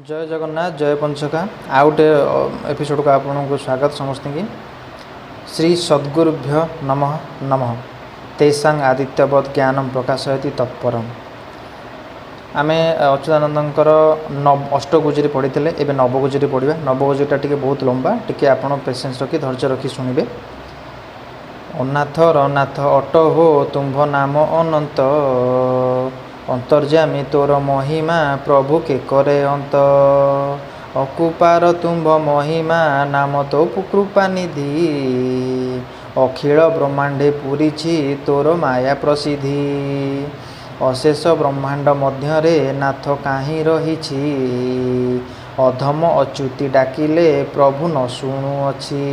जय जगन्नाथ जय पंचका आ गोटे एपिसोड को आपको स्वागत समस्त की श्री सद्गुरुभ्य नमः नमः तेषांग आदित्यवत ज्ञानम प्रकाशयति तत्परम। आम अच्युतानंदर अष्टगुजरी पढ़ी एवं नवगुजरी पढ़ा। नवगुजरीटा टी बहुत लंबा टी आप पेसेंस रखी धैर्य रखी शुणे। अनाथ रनाथ अट हो तुम्भ नाम अनंत अंतर्जामी तोर महिमा प्रभु के करे अंत अकुपार तुम्भ महिमा नाम तो कृपा निधि अखिल ब्रह्मांडे पूरीछि तोर माया प्रसिद्धि अशेष ब्रह्मांड मध्य नाथ काहीं रहिछि अधम अच्युति डाकिले प्रभु न शुणुअछि।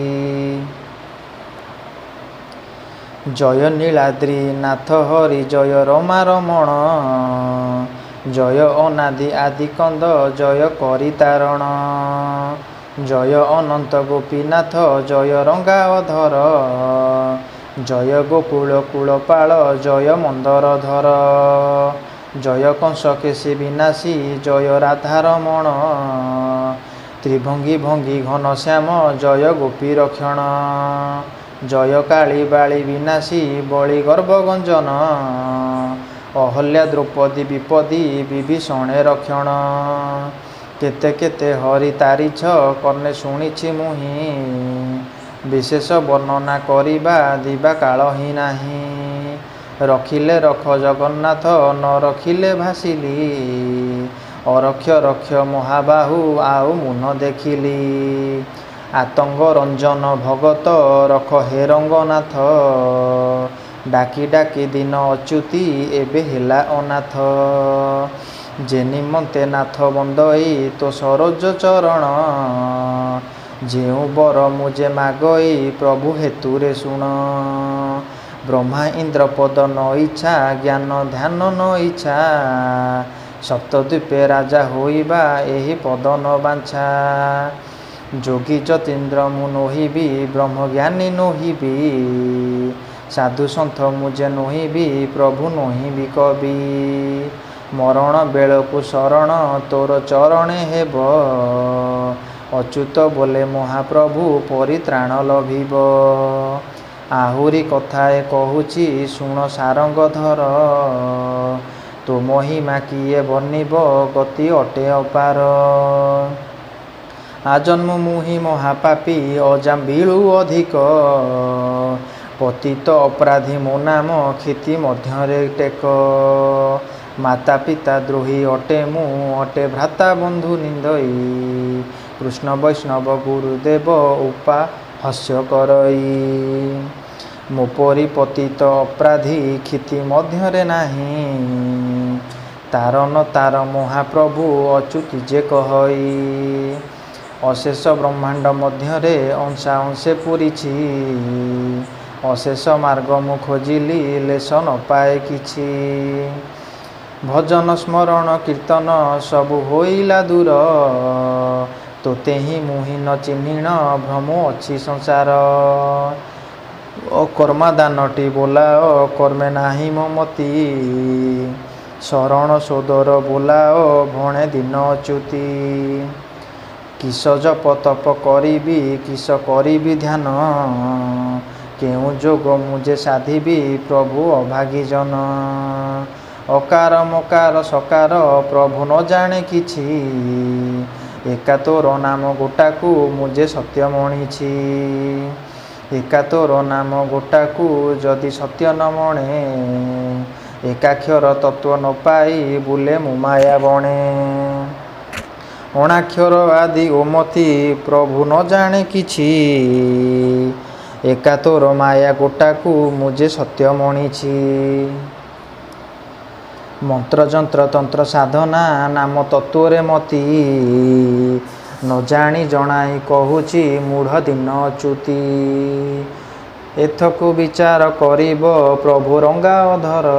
जय नीलाद्री नाथ हरि जय रमा रमण जय अनादि आदि कंद जय करितारण जय अनंत गोपीनाथ जय रंगाधर जय गोकुल कुलपाल जय मंदरधर जय कंस केशी विनाशी जय राधारमण त्रिभंगी भंगी घनश्याम जय गोपी रक्षण जय काली बाली विनाशी बलि गर्भगंजन अहल्या द्रौपदी विपदी विभीषणे रक्षण केते केते हरि तारिछ कर्णे शुणिछि मुहि विशेष वर्णना करिबा दिबा काल ही नाही रखिले रख जगन्नाथ न रखिले भासिली अरक्ष रक्ष महाबाहु आउ मुन देखिली आतंग रंजन भगत रख हे रंगनाथ डाकी डाकी दिन अच्युति एबे हेला अनाथ जे निमंते नाथ बंदई तो सरोज चरण जेउ बर मुझे मागई प्रभु हेतुरे शुण ब्रह्मा इंद्र पद न इच्छा ज्ञान ध्यान न इच्छा सप्तद्वीपे राजा होइबा एही पद न बांछा जोगी जतीन्द्र मु नोहिबी ब्रह्मज्ञानी नोहिबी साधु सन्थ मुझे नोहिबी प्रभु नोहिबी कवि मरण बेलकु शरण तोर चरणे हेब अच्युत बोले महाप्रभु परित्राण लभिब आहुरी कथाए कहूची शुण सारंगधर तो महिमा किए बनिब गति अटे अपार आजन्म मुहि महापापी अजाम्बिलु अधिक पतित अपराधी मो नाम क्षिति मध्य टेक माता पिता द्रोही अटे मु अटे भ्राता बंधु निंदई कृष्ण वैष्णव गुरुदेव उपाहस्य करई मोपरी पतित अपराधी क्षिति मध्य नाही तारन तार महाप्रभु अच्युति जे कहई अशेष ब्रह्मांड मध्य अंशा अंशे पूरीछि अशेष मार्ग मु खोजिली लेश न पाए किछि भजन स्मरण कीर्तन सबु होइला दूर तोते ही मुहि न चिन्हिण भ्रम अछि संसार कर्मादानटी बोलाओ कर्मे नाही ममती शरण सोदर बोलाओ भणे दिन अच्युति किस जप तप करिबी किस करिबी ध्यान केउ जोग मुझे साधिबी प्रभु अभागी जन अकार मकार सकार प्रभु न जाने किछि एका तोर नाम गोटाकू मुझे सत्य मणिछि एका तोर नाम गोटाकू जदि सत्य न मणे एकाक्षर तत्व न पाई बुले मुमाया बणे अणाक्षर आदि ओमती प्रभु न जाने किछि एका तोर माया गोटाकू मुझे सत्य मणिछि मंत्र जंत्र तंत्र साधना नाम तत्वरे मती न जानी जनाई कहूची मूढ़ दिन अच्युति एथकु विचार करिब प्रभु रंगाधर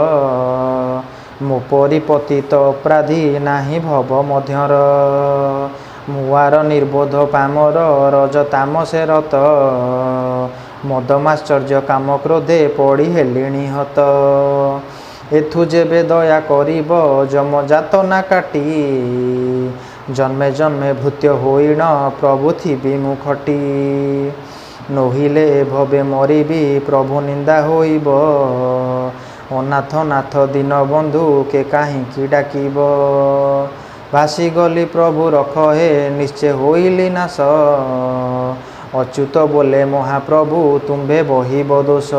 मो परिपतित अपराधी नाही भव मध्यर मुआर निर्बोध पामर रज तामसे रत मदमाश्चर्य काम क्रोधे पड़ी हेलिणी हत एथु जेबे दया करिब जम जात ना काटी जन्मे जन्मे भृत्य होइण प्रभु थिबि मुखटी नहिले भवे मरिबी प्रभु निंदा होइब अनाथ नाथ दीन बंधु के काहींकि डाकिब भासी गली प्रभु रख हे निश्चय होइली नाश अच्युत बोले महाप्रभु तुम्भे बहिब दोष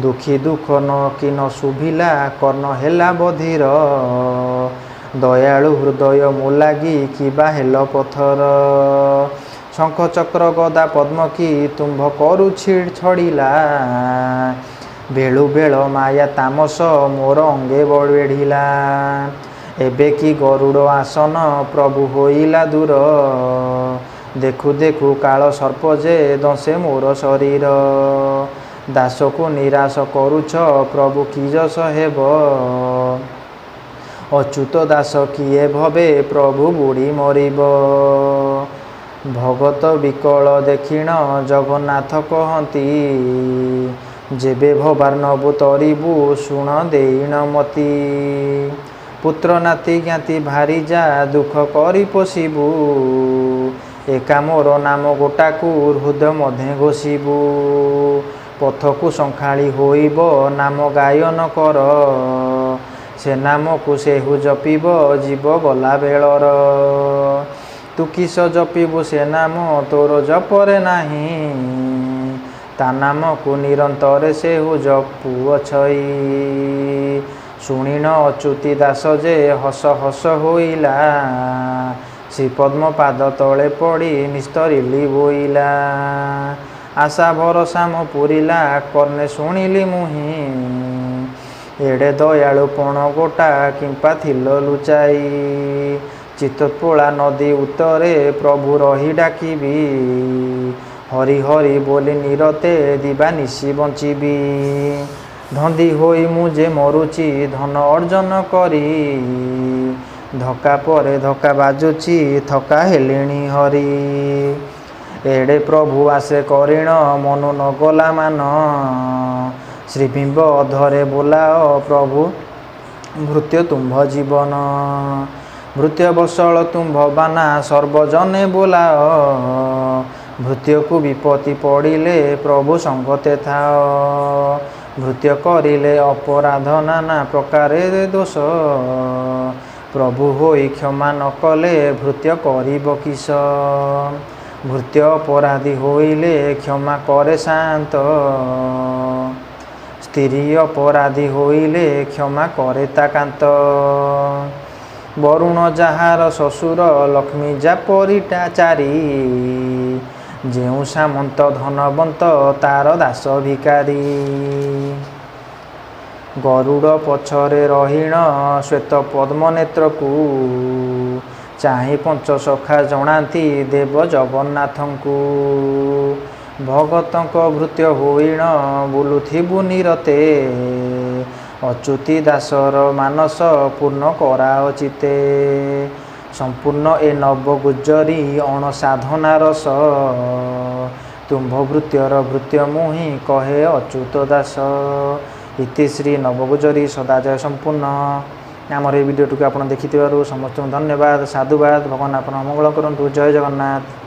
दुखी दुख न कि न शुभिला कर्ण हेला बधिर दयालु हृदय मो लागी किबा हेल पथर शंख चक्र गदा पद्म की तुम्भ करु छिड़ छड़िला बेलु बेल माया तामस मोर अंगे बढ़िला एबे कि गरुड़ आसन प्रभु होइला दूर देखु देखु काल सर्प जे दंसे मोर शरीर दास को निराश करुछ प्रभु कि जस हेब अच्युत दास किए भवे प्रभु बुड़ी मरिब भगत विकल देखिण जगन्नाथ कहती जेबे भवार्णव तरिबु शुण देइण मती पुत्र नाती ज्ञाति भारी जा दुख करी पोषिबु एका मोर नाम गोटाकू हृदय मध्य घोषिबु पथकू संखाली होइब नाम गायन कर से नाम को सेहु जपिब जीव गला बेलर तू किस जपिबु से नाम तोर जपरे नाही ता नाम को निरंतर सेहु जपु अछई शुणिन अच्युति दास जे हस हस होइला श्री पद्म पाद तले पड़ी निस्तरिली बोइला आशा भरोसा मो पुरिला कर्णे शुणिली मुहि एड़े दयालुपण गोटा किंपा थिल लुचाई चितोत्पोला नदी उत्तरे प्रभु रही डाकिबी हरि हरि बोली निरते दिबा निशी बंचिबी धंदी होई मुझे मरुची धन अर्जन करी धक्का परे धक्का बाजुची थका हेलिणी हरि एड़े प्रभु आसे करिण मनु न गला मान श्रीबिंब अधरे बोलाओ प्रभु भृत्य तुम्भ जीवन भृत्य बसल तुम्भ बाना सर्वजने बोलाओ भृत्य को विपत्ति पड़िले प्रभु संगते थाओ भृत्य करिले अपराध नाना प्रकारे दोष प्रभु होई क्षमा न कले भृत्य करिब किस भृत्य अपराधी होइले क्षमा करे शांत स्त्री अपराधी होइले क्षमा करे ताकांत वरुण जहार ससुर लक्ष्मी जा परिटाचारी जेउ सामंत धनवंत तार दास भिकारी गरुड़ पछरे रहीण श्वेत पद्म नेत्र को चाहि पंच सखा जनाती देव जगन्नाथंकु भगतंक भृत्य होइण बुलुथिबु निरते अच्युति दासर मानस पूर्ण कराओ चिते संपूर्ण ए नव गुज्जरी अण साधना रस तुम्भ भृत्यर भृत्य मुहि कहे अच्युत दास इति श्री नवगुज्जरी सदाजय संपूर्ण आमर ये वीडियो टी आप देखि समस्त धन्यवाद साधुवाद भगवान आप मंगल करंतु जय जगन्नाथ।